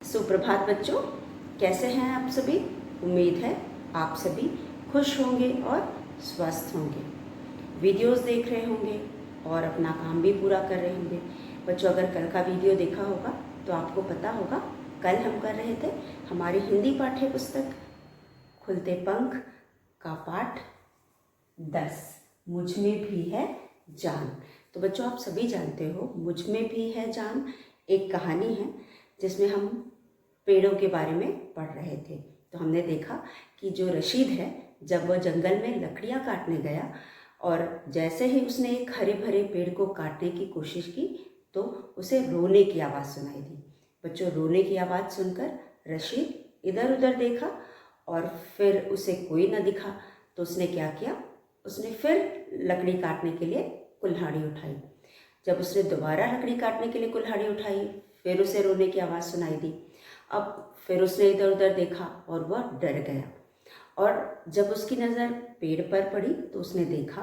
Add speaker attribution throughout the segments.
Speaker 1: सुप्रभात बच्चों, कैसे हैं आप सभी। उम्मीद है आप सभी खुश होंगे और स्वस्थ होंगे, वीडियोस देख रहे होंगे और अपना काम भी पूरा कर रहे होंगे। बच्चों, अगर कल का वीडियो देखा होगा तो आपको पता होगा कल हम कर रहे थे हमारी हिंदी पाठ्य पुस्तक खुलते पंख का पाठ 10 मुझ में भी है जान। तो बच्चों, आप सभी जानते हो मुझ में भी है जान एक कहानी है जिसमें हम पेड़ों के बारे में पढ़ रहे थे। तो हमने देखा कि जो रशीद है, जब वह जंगल में लकड़ियाँ काटने गया और जैसे ही उसने एक हरे भरे पेड़ को काटने की कोशिश की तो उसे रोने की आवाज़ सुनाई दी। बच्चों, रोने की आवाज़ सुनकर रशीद इधर उधर देखा और फिर उसे कोई न दिखा तो उसने क्या किया, उसने फिर लकड़ी काटने के लिए कुल्हाड़ी उठाई। जब उसने दोबारा लकड़ी काटने के लिए कुल्हाड़ी उठाई, फिर उसे रोने की आवाज़ सुनाई दी। अब फिर उसने इधर उधर देखा और वह डर गया और जब उसकी नज़र पेड़ पर पड़ी तो उसने देखा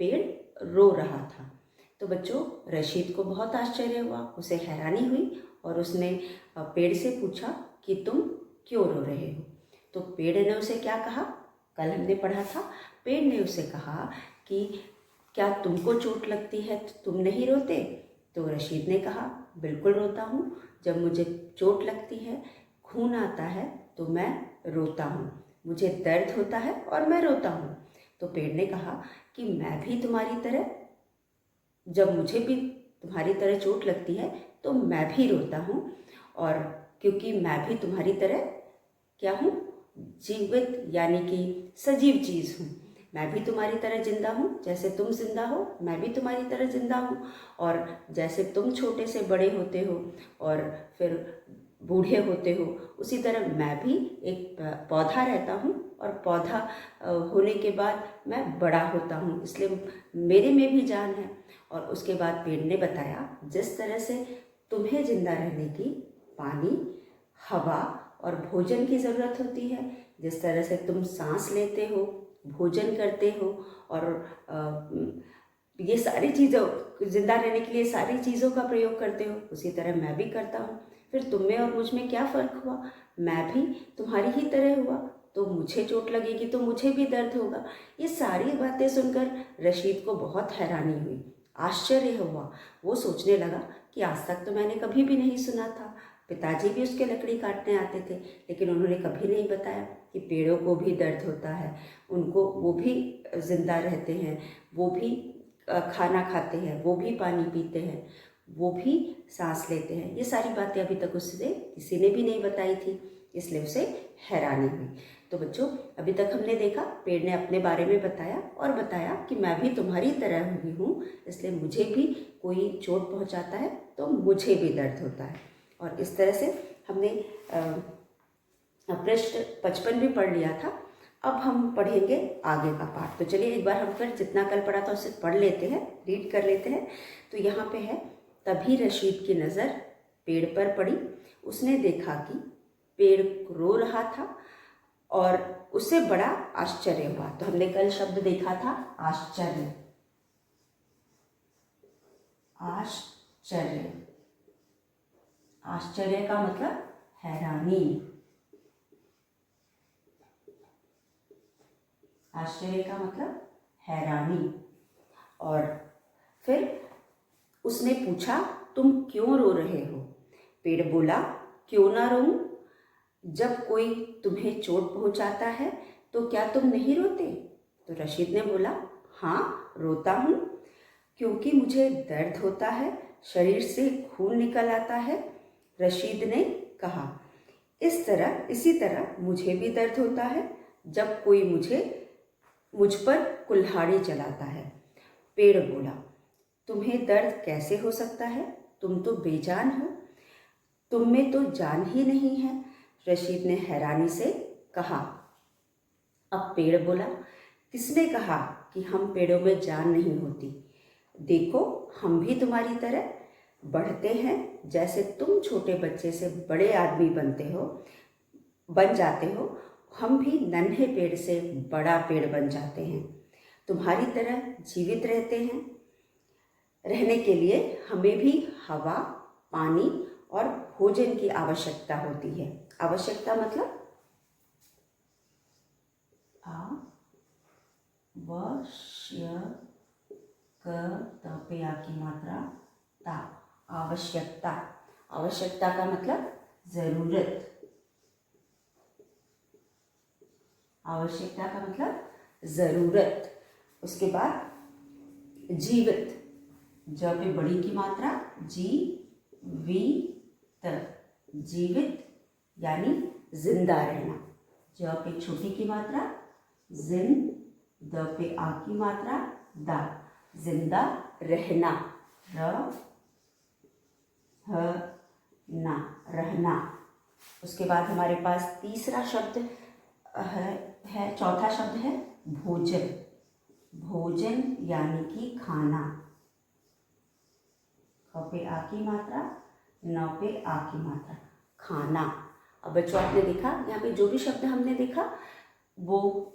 Speaker 1: पेड़ रो रहा था। तो बच्चों, रशीद को बहुत आश्चर्य हुआ, उसे हैरानी हुई और उसने पेड़ से पूछा कि तुम क्यों रो रहे हो। तो पेड़ ने उसे क्या कहा, कल हमने पढ़ा था, पेड़ ने उसे कहा कि क्या तुमको चोट लगती है तो तुम नहीं रोते। तो रशीद ने कहा, बिल्कुल रोता हूँ, जब मुझे चोट लगती है, खून आता है तो मैं रोता हूँ, मुझे दर्द होता है और मैं रोता हूँ। तो पेड़ ने कहा कि मैं भी तुम्हारी तरह, जब मुझे भी तुम्हारी तरह चोट लगती है तो मैं भी रोता हूँ, और क्योंकि मैं भी तुम्हारी तरह क्या हूँ, जीवित यानी कि सजीव चीज़ हूँ। मैं भी तुम्हारी तरह जिंदा हूँ, जैसे तुम जिंदा हो मैं भी तुम्हारी तरह जिंदा हूँ। और जैसे तुम छोटे से बड़े होते हो और फिर बूढ़े होते हो, उसी तरह मैं भी एक पौधा रहता हूँ और पौधा होने के बाद मैं बड़ा होता हूँ, इसलिए मेरे में भी जान है। और उसके बाद पेड़ ने बताया, जिस तरह से तुम्हें जिंदा रहने की पानी, हवा और भोजन की ज़रूरत होती है, जिस तरह से तुम सांस लेते हो, भोजन करते हो और ये सारी चीज़ों, जिंदा रहने के लिए सारी चीज़ों का प्रयोग करते हो, उसी तरह मैं भी करता हूँ। फिर तुम में और मुझ में क्या फ़र्क हुआ, मैं भी तुम्हारी ही तरह हुआ, तो मुझे चोट लगेगी तो मुझे भी दर्द होगा। ये सारी बातें सुनकर रशीद को बहुत हैरानी हुई, आश्चर्य हुआ। वो सोचने लगा कि आज तक तो मैंने कभी भी नहीं सुना था, पिताजी भी उसके लकड़ी काटने आते थे लेकिन उन्होंने कभी नहीं बताया कि पेड़ों को भी दर्द होता है, उनको, वो भी जिंदा रहते हैं, वो भी खाना खाते हैं, वो भी पानी पीते हैं, वो भी सांस लेते हैं। ये सारी बातें अभी तक उससे किसी ने भी नहीं बताई थी, इसलिए उसे हैरानी हुई। तो बच्चों, अभी तक हमने देखा पेड़ ने अपने बारे में बताया और बताया कि मैं भी तुम्हारी तरह हुई हूँ, इसलिए मुझे भी कोई चोट पहुँचाता है तो मुझे भी दर्द होता है। और इस तरह से हमने पृष्ठ 55 भी पढ़ लिया था। अब हम पढ़ेंगे आगे का पाठ। तो चलिए एक बार हम फिर जितना कल पढ़ा था उसे पढ़ लेते हैं, रीड कर लेते हैं। तो यहाँ पे है, तभी रशीद की नज़र पेड़ पर पड़ी, उसने देखा कि पेड़ रो रहा था और उसे बड़ा आश्चर्य हुआ। तो हमने कल शब्द देखा था आश्चर्य, आश्चर्य, आश्चर्य का मतलब हैरानी, आश्चर्य का मतलब हैरानी। और फिर उसने पूछा, तुम क्यों रो रहे हो। पेड़ बोला, क्यों ना रोऊं, जब कोई तुम्हें चोट पहुंचाता है तो क्या तुम नहीं रोते। तो रशीद ने बोला, हाँ रोता हूँ, क्योंकि मुझे दर्द होता है, शरीर से खून निकल आता है। रशीद ने कहा, इसी तरह मुझे भी दर्द होता है जब कोई मुझ पर कुल्हाड़ी चलाता है। पेड़ बोला, तुम्हें दर्द कैसे हो सकता है, तुम तो बेजान हो, तुम में तो जान ही नहीं है। रशीद ने हैरानी से कहा। अब पेड़ बोला, किसने कहा कि हम पेड़ों में जान नहीं होती। देखो, हम भी तुम्हारी तरह बढ़ते हैं, जैसे तुम छोटे बच्चे से बड़े आदमी बन जाते हो, हम भी नन्हे पेड़ से बड़ा पेड़ बन जाते हैं। तुम्हारी तरह जीवित रहते हैं, रहने के लिए हमें भी हवा, पानी और भोजन की आवश्यकता होती है। आवश्यकता मतलब आवश्यकता पे आ की मात्रा ता, आवश्यकता। आवश्यकता का मतलब जरूरत। आवश्यकता का मतलब जरूरत। उसके बाद जीवित, ज पे बड़ी की मात्रा जी वी त, जीवित यानी जिंदा रहना। ज पे छोटी की मात्रा जिन, द पे आ की मात्रा दा, जिंदा रहना। रहना। उसके बाद हमारे पास तीसरा शब्द है चौथा शब्द है भोजन। भोजन यानी कि खाना। ख पे आ की मात्रा, न पे आ की मात्रा, खाना। अब बच्चों आपने देखा यहाँ पे जो भी शब्द हमने देखा वो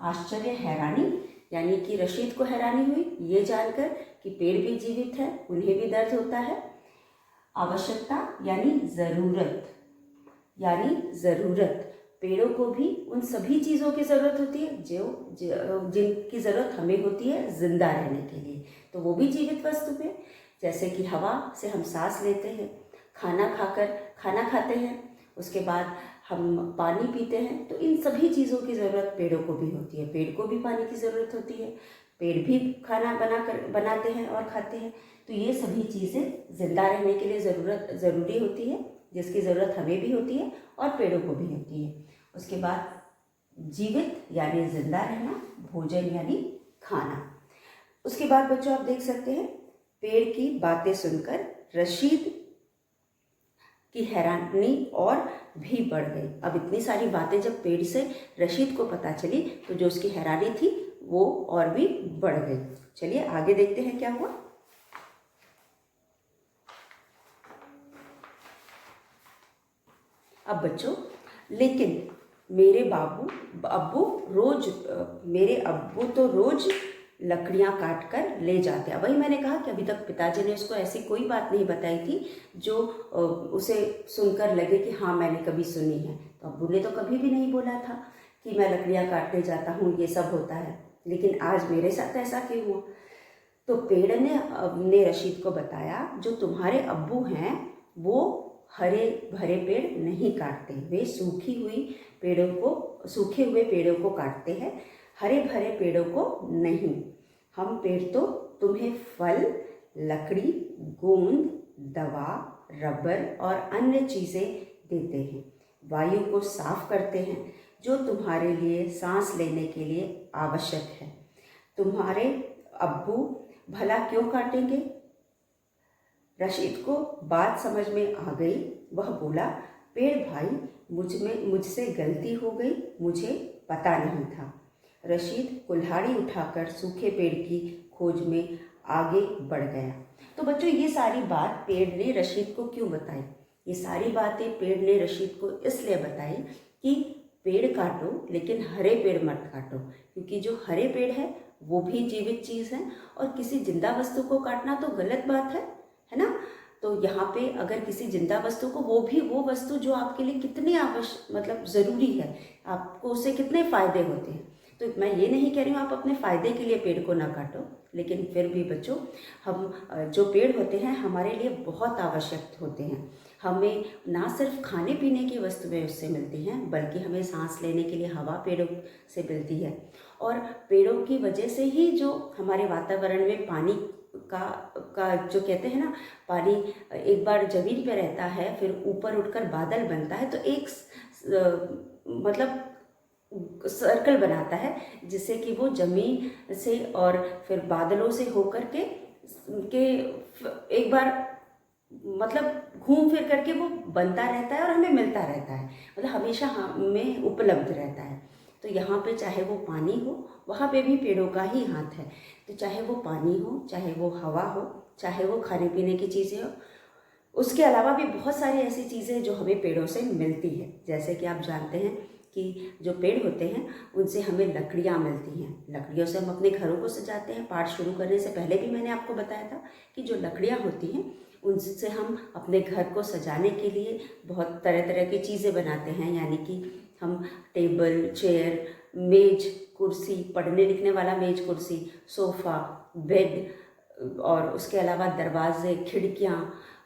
Speaker 1: आश्चर्य, हैरानी, यानी कि रशीद को हैरानी हुई ये जानकर कि पेड़ भी जीवित है, उन्हें भी दर्द होता है। आवश्यकता यानी ज़रूरत, पेड़ों को भी उन सभी चीज़ों की ज़रूरत होती है जो जिनकी ज़रूरत हमें होती है जिंदा रहने के लिए, तो वो भी जीवित वस्तु है। जैसे कि हवा से हम सांस लेते हैं, खाना खाते हैं, उसके बाद हम पानी पीते हैं, तो इन सभी चीज़ों की ज़रूरत पेड़ों को भी होती है। पेड़ को भी पानी की ज़रूरत होती है, पेड़ भी खाना बनाते हैं और खाते हैं। तो ये सभी चीज़ें जिंदा रहने के लिए ज़रूरी होती है, जिसकी ज़रूरत हमें भी होती है और पेड़ों को भी होती है। उसके बाद जीवित यानी जिंदा रहना, भोजन यानी खाना। उसके बाद बच्चों आप देख सकते हैं पेड़ की बातें सुनकर रशीद की हैरानी और भी बढ़ गई। अब इतनी सारी बातें जब पेड़ से रशीद को पता चली तो जो उसकी हैरानी थी वो और भी बढ़ गई। चलिए आगे देखते हैं क्या हुआ। अब बच्चों, लेकिन मेरे अब्बू तो रोज लकड़ियां काट कर ले जाते हैं। वही मैंने कहा कि अभी तक पिताजी ने उसको ऐसी कोई बात नहीं बताई थी जो उसे सुनकर लगे कि हाँ मैंने कभी सुनी है। तो अब्बू ने तो कभी भी नहीं बोला था कि मैं लकड़ियां काटने जाता हूँ, ये सब होता है, लेकिन आज मेरे साथ ऐसा क्यों हुआ। तो पेड़ ने रशीद को बताया जो तुम्हारे अब्बू हैं वो हरे भरे पेड़ नहीं काटते, वे सूखे हुए पेड़ों को काटते हैं, हरे भरे पेड़ों को नहीं। हम पेड़ तो तुम्हें फल, लकड़ी, गोंद, दवा, रबर और अन्य चीज़ें देते हैं, वायु को साफ करते हैं जो तुम्हारे लिए सांस लेने के लिए आवश्यक है। तुम्हारे अब्बू भला क्यों काटेंगे। रशीद को बात समझ में आ गई। वह बोला, पेड़ भाई मुझसे गलती हो गई, मुझे पता नहीं था। रशीद कुल्हाड़ी उठाकर सूखे पेड़ की खोज में आगे बढ़ गया। तो बच्चों ये सारी बात पेड़ ने रशीद को क्यों बताई। ये सारी बातें पेड़ ने रशीद को इसलिए बताई कि पेड़ काटो लेकिन हरे पेड़ मत काटो, क्योंकि जो हरे पेड़ है वो भी जीवित चीज़ है और किसी जिंदा वस्तु को काटना तो गलत बात है ना। तो यहाँ पे अगर किसी जिंदा वस्तु को वो वस्तु जो आपके लिए कितनी मतलब ज़रूरी है, आपको उससे कितने फ़ायदे होते हैं। तो मैं ये नहीं कह रही हूँ आप अपने फ़ायदे के लिए पेड़ को ना काटो, लेकिन फिर भी बच्चों हम जो पेड़ होते हैं हमारे लिए बहुत आवश्यक होते हैं। हमें ना सिर्फ खाने पीने की वस्तुएं उससे मिलती हैं, बल्कि हमें सांस लेने के लिए हवा पेड़ों से मिलती है। और पेड़ों की वजह से ही जो हमारे वातावरण में पानी का जो कहते हैं ना, पानी एक बार ज़मीन पे रहता है फिर ऊपर उठकर बादल बनता है, तो एक मतलब सर्कल बनाता है जिससे कि वो ज़मीन से और फिर बादलों से होकर के एक बार मतलब घूम फिर करके वो बनता रहता है और हमें मिलता रहता है, मतलब हमेशा हमें उपलब्ध रहता है। तो यहाँ पे चाहे वो पानी हो, वहाँ पे भी पेड़ों का ही हाथ है। तो चाहे वो पानी हो, चाहे वो हवा हो, चाहे वो खाने पीने की चीज़ें हो, उसके अलावा भी बहुत सारी ऐसी चीज़ें जो हमें पेड़ों से मिलती है। जैसे कि आप जानते हैं कि जो पेड़ होते हैं उनसे हमें लकड़ियाँ मिलती हैं, लकड़ियों से हम अपने घरों को सजाते हैं। पाठ शुरू करने से पहले भी मैंने आपको बताया था कि जो लकड़ियाँ होती हैं उनसे हम अपने घर को सजाने के लिए बहुत तरह तरह की चीज़ें बनाते हैं, यानी कि हम टेबल, चेयर, मेज, कुर्सी, पढ़ने लिखने वाला मेज, कुर्सी, सोफ़ा, बेड और उसके अलावा दरवाजे, खिड़कियाँ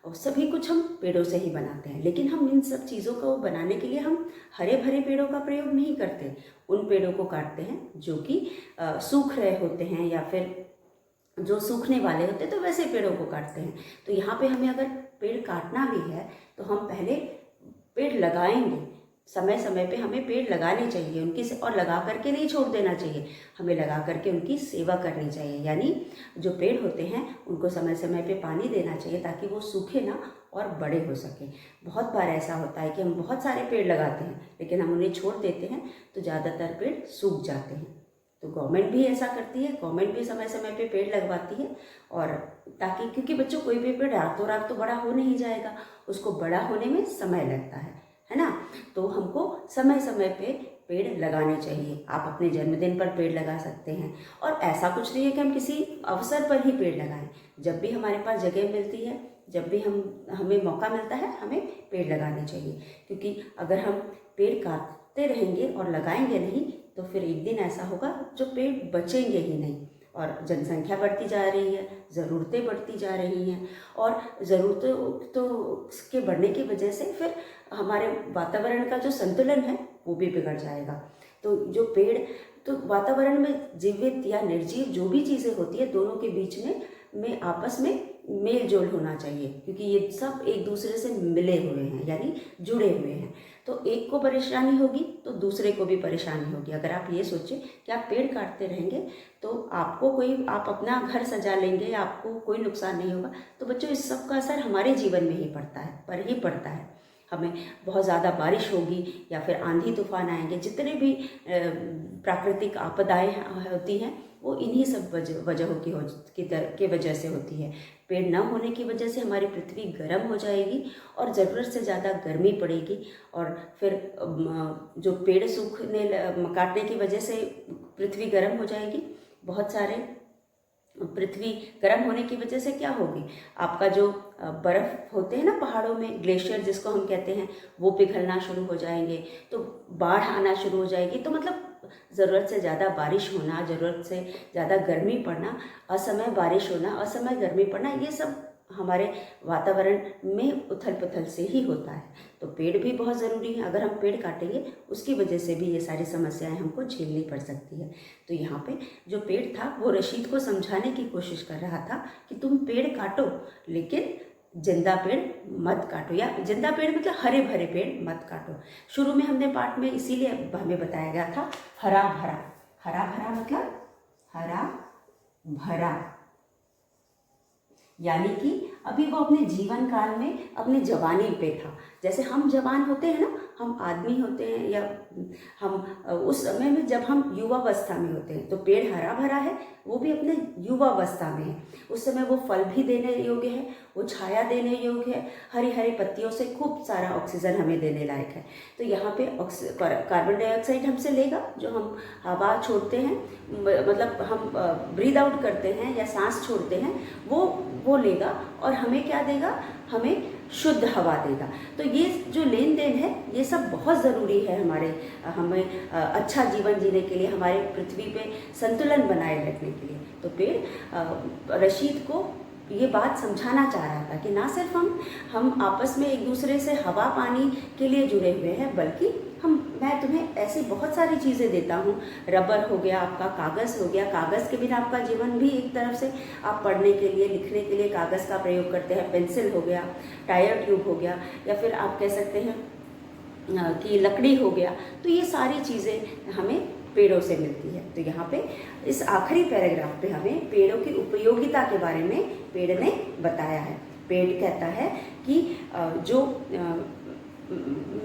Speaker 1: और सभी कुछ हम पेड़ों से ही बनाते हैं। लेकिन हम इन सब चीज़ों को बनाने के लिए हम हरे भरे पेड़ों का प्रयोग नहीं करते। उन पेड़ों को काटते हैं जो कि सूख रहे होते हैं या फिर जो सूखने वाले होते हैं, तो वैसे पेड़ों को काटते हैं। तो यहाँ पे हमें अगर पेड़ काटना भी है तो हम पहले पेड़ लगाएंगे। समय समय पे हमें पेड़ लगाने चाहिए उनकी और लगा करके नहीं छोड़ देना चाहिए, हमें लगा करके उनकी सेवा करनी चाहिए। यानी जो पेड़ होते हैं उनको समय समय पे पानी देना चाहिए ताकि वो सूखे ना और बड़े हो सके। बहुत बार ऐसा होता है कि हम बहुत सारे पेड़ लगाते हैं लेकिन हम उन्हें छोड़ देते हैं तो ज़्यादातर पेड़ सूख जाते हैं। तो गवर्नमेंट भी ऐसा करती है, गवर्नमेंट भी समय समय पे पेड़ लगवाती है और ताकि, क्योंकि बच्चों कोई भी पेड़ रातों रात तो बड़ा हो नहीं जाएगा, उसको बड़ा होने में समय लगता है ना। तो हमको समय समय पे पेड़ लगाने चाहिए। आप अपने जन्मदिन पर पेड़ लगा सकते हैं और ऐसा कुछ नहीं है कि हम किसी अवसर पर ही पेड़ लगाएं। जब भी हमारे पास जगह मिलती है, जब भी हमें मौका मिलता है, हमें पेड़ लगाने चाहिए। क्योंकि अगर हम पेड़ काटते रहेंगे और लगाएंगे नहीं तो फिर एक दिन ऐसा होगा जो पेड़ बचेंगे ही नहीं और जनसंख्या बढ़ती जा रही है, ज़रूरतें बढ़ती जा रही हैं और ज़रूरतों तो के बढ़ने की वजह से फिर हमारे वातावरण का जो संतुलन है वो भी बिगड़ जाएगा। तो जो पेड़, तो वातावरण में जीवित या निर्जीव जो भी चीज़ें होती है, दोनों के बीच में आपस में मेल जोल होना चाहिए, क्योंकि ये सब एक दूसरे से मिले हुए हैं, यानी जुड़े हुए हैं। तो एक को परेशानी होगी तो दूसरे को भी परेशानी होगी। अगर आप ये सोचें कि आप पेड़ काटते रहेंगे तो आप अपना घर सजा लेंगे, आपको कोई नुकसान नहीं होगा, तो बच्चों इस सब का असर हमारे जीवन में ही पड़ता है। हमें बहुत ज़्यादा बारिश होगी या फिर आंधी तूफान आएंगे, जितने भी प्राकृतिक आपदाएं होती हैं वो इन्हीं सब वजहों की वजह से होती है। पेड़ न होने की वजह से हमारी पृथ्वी गर्म हो जाएगी और ज़रूरत से ज़्यादा गर्मी पड़ेगी और फिर जो पेड़ काटने की वजह से पृथ्वी गर्म हो जाएगी। बहुत सारे पृथ्वी गर्म होने की वजह से क्या होगी, आपका जो बर्फ़ होते हैं ना पहाड़ों में, ग्लेशियर जिसको हम कहते हैं, वो पिघलना शुरू हो जाएंगे, तो बाढ़ आना शुरू हो जाएगी। तो मतलब ज़रूरत से ज़्यादा बारिश होना, ज़रूरत से ज़्यादा गर्मी पड़ना, असमय बारिश होना, असमय गर्मी पड़ना, ये सब हमारे वातावरण में उथल पुथल से ही होता है। तो पेड़ भी बहुत ज़रूरी है। अगर हम पेड़ काटेंगे उसकी वजह से भी ये सारी समस्याएं हमको झेलनी पड़ सकती है। तो यहाँ पे जो पेड़ था वो रशीद को समझाने की कोशिश कर रहा था कि तुम पेड़ काटो लेकिन जिंदा पेड़ मत काटो, या जिंदा पेड़ मतलब हरे भरे पेड़ मत काटो। शुरू में हमने पाठ में इसीलिए हमें बताया गया था हरा भरा। हरा भरा मतलब हरा भरा, यानी कि अभी वो अपने जीवन काल में अपने जवानी पे था। जैसे हम जवान होते हैं ना, हम आदमी होते हैं या हम उस समय में जब हम युवावस्था में होते हैं, तो पेड़ हरा भरा है, वो भी अपने युवावस्था में है। उस समय वो फल भी देने योग्य है, वो छाया देने योग्य है, हरी हरी पत्तियों से खूब सारा ऑक्सीजन हमें देने लायक है। तो यहाँ पे कार्बन डाइऑक्साइड हमसे लेगा, जो हम हवा छोड़ते हैं, मतलब हम ब्रीद आउट करते हैं या सांस छोड़ते हैं, वो लेगा और हमें क्या देगा, हमें शुद्ध हवा देगा। तो ये जो लेन देन है ये सब बहुत ज़रूरी है हमें अच्छा जीवन जीने के लिए, हमारे पृथ्वी पे संतुलन बनाए रखने के लिए। तो पेड़ रशीद को ये बात समझाना चाह रहा था कि ना सिर्फ हम आपस में एक दूसरे से हवा पानी के लिए जुड़े हुए हैं, बल्कि मैं तुम्हें ऐसी बहुत सारी चीज़ें देता हूँ। रबर हो गया, आपका कागज़ हो गया, कागज़ के बिना आपका जीवन भी एक तरफ से, आप पढ़ने के लिए लिखने के लिए कागज़ का प्रयोग करते हैं, पेंसिल हो गया, टायर ट्यूब हो गया, या फिर आप कह सकते हैं कि लकड़ी हो गया। तो ये सारी चीज़ें हमें पेड़ों से मिलती है। तो यहाँ पे इस आखिरी पैराग्राफ पे हमें पेड़ों की उपयोगिता के बारे में पेड़ ने बताया है। पेड़ कहता है कि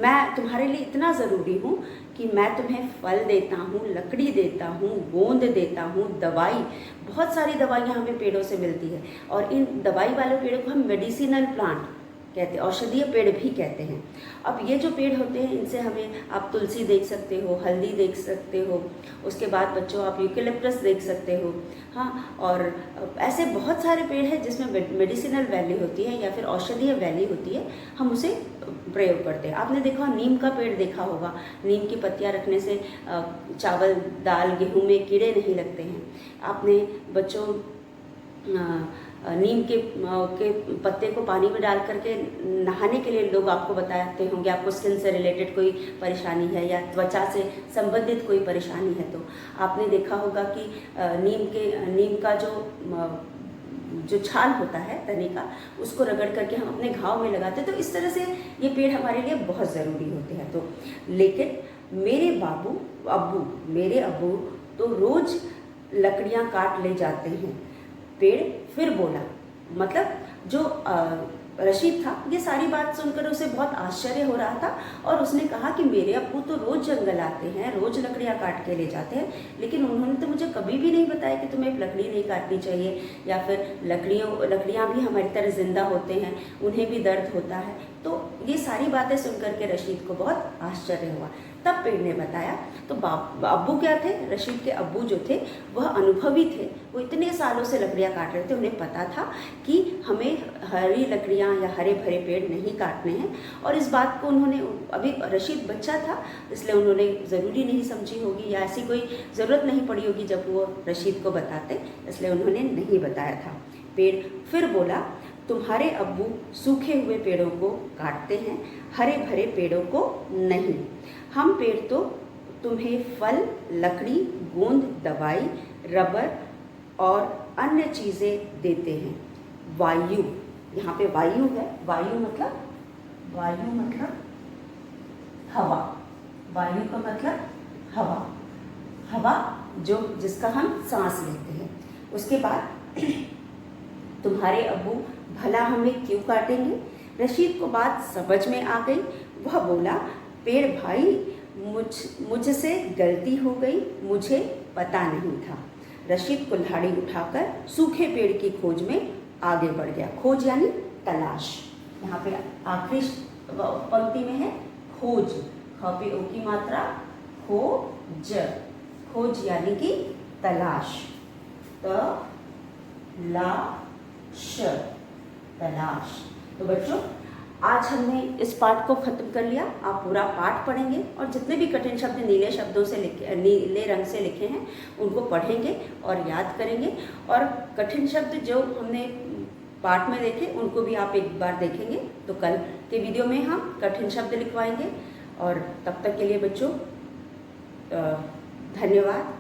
Speaker 1: मैं तुम्हारे लिए इतना ज़रूरी हूँ कि मैं तुम्हें फल देता हूँ, लकड़ी देता हूँ, गोंद देता हूँ, दवाई, बहुत सारी दवाइयाँ हमें पेड़ों से मिलती है। और इन दवाई वाले पेड़ों को हम मेडिसिनल प्लांट कहते हैं, औषधीय पेड़ भी कहते हैं। अब ये जो पेड़ होते हैं इनसे हमें, आप तुलसी देख सकते हो, हल्दी देख सकते हो, उसके बाद बच्चों आप यूकेलिप्टस देख सकते हो, हाँ। और ऐसे बहुत सारे पेड़ हैं जिसमें मेडिसिनल वैल्यू होती है या फिर औषधीय वैल्यू होती है, हम उसे प्रयोग करते हैं। आपने देखा नीम का पेड़ देखा होगा, नीम की पत्तियां रखने से चावल दाल गेहूं में कीड़े नहीं लगते हैं। आपने बच्चों नीम के पत्ते को पानी में डाल करके नहाने के लिए लोग आपको बताते होंगे, आपको स्किन से रिलेटेड कोई परेशानी है या त्वचा से संबंधित कोई परेशानी है तो आपने देखा होगा कि नीम का जो छाल होता है तने का, उसको रगड़ करके हम अपने घाव में लगाते हैं। तो इस तरह से ये पेड़ हमारे लिए बहुत ज़रूरी होते हैं। तो लेकिन मेरे अब्बू तो रोज़ लकड़ियाँ काट ले जाते हैं। पेड़ फिर बोला, मतलब जो रशीद था, ये सारी बात सुनकर उसे बहुत आश्चर्य हो रहा था और उसने कहा कि मेरे अब्बू तो रोज़ जंगल आते हैं, रोज़ लकड़ियाँ काट के ले जाते हैं, लेकिन उन्होंने तो मुझे कभी भी नहीं बताया कि तुम्हें लकड़ी नहीं काटनी चाहिए, या फिर लकड़ियाँ भी हमारी तरह जिंदा होते हैं, उन्हें भी दर्द होता है। तो ये सारी बातें सुनकर के रशीद को बहुत आश्चर्य हुआ। तब पेड़ ने बताया। तो अब्बू क्या थे, रशीद के अब्बू जो थे वह अनुभवी थे, वो इतने सालों से लकड़ियाँ काट रहे थे, उन्हें पता था कि हमें हरी लकड़ियाँ या हरे भरे पेड़ नहीं काटने हैं। और इस बात को उन्होंने, अभी रशीद बच्चा था इसलिए उन्होंने ज़रूरी नहीं समझी होगी या ऐसी कोई ज़रूरत नहीं पड़ी होगी जब वो रशीद को बताते, इसलिए उन्होंने नहीं बताया था। पेड़ फिर बोला, तुम्हारे अब्बू सूखे हुए पेड़ों को काटते हैं, हरे भरे पेड़ों को नहीं। हम पेड़ तो तुम्हें फल, लकड़ी, गोंद, दवाई, रबर और अन्य चीज़ें देते हैं। वायु, यहाँ पे वायु है, वायु मतलब हवा, वायु का मतलब हवा, हवा जिसका हम सांस लेते हैं। उसके बाद तुम्हारे अब्बू भला हमें क्यों काटेंगे? रशीद को बात समझ में आ गई। वह बोला, पेड़ भाई, मुझसे गलती हो गई, मुझे पता नहीं था। रशीद कुल्हाड़ी उठाकर सूखे पेड़ की खोज में आगे बढ़ गया। खोज यानी तलाश, यहाँ पे आखिरी पंक्ति में है खोज, ख पे ओ की मात्रा, खोज, खोज यानी कि तलाश, तलाश। तो बच्चों आज हमने इस पाठ को खत्म कर लिया। आप पूरा पाठ पढ़ेंगे और जितने भी कठिन शब्द नीले रंग से लिखे हैं उनको पढ़ेंगे और याद करेंगे। और कठिन शब्द जो हमने पाठ में देखे उनको भी आप एक बार देखेंगे। तो कल के वीडियो में हम कठिन शब्द लिखवाएंगे। और तब तक के लिए बच्चों धन्यवाद।